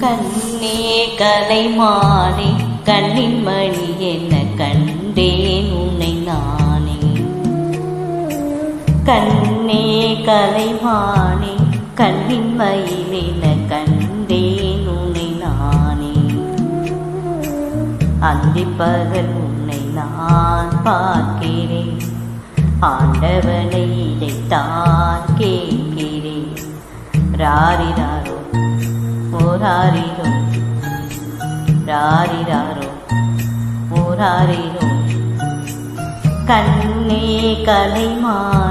கண்ணே கலைமானே கண்ணின் மணி என்ன கண்டேன் உன்னை நானே. கண்ணே கலைமானே கண்ணின் மயிலென கண்டேன் உன்னை நானே. அந்திப்பகல் உன்னை நான் பார்க்கிறேன், ஆண்டவனை இதைத்தான் கேட்கிறேன். ராரிராரோ ஓராரிரோ ராரிராரோ ஓராரிரோ. கண்ணே கலைமானே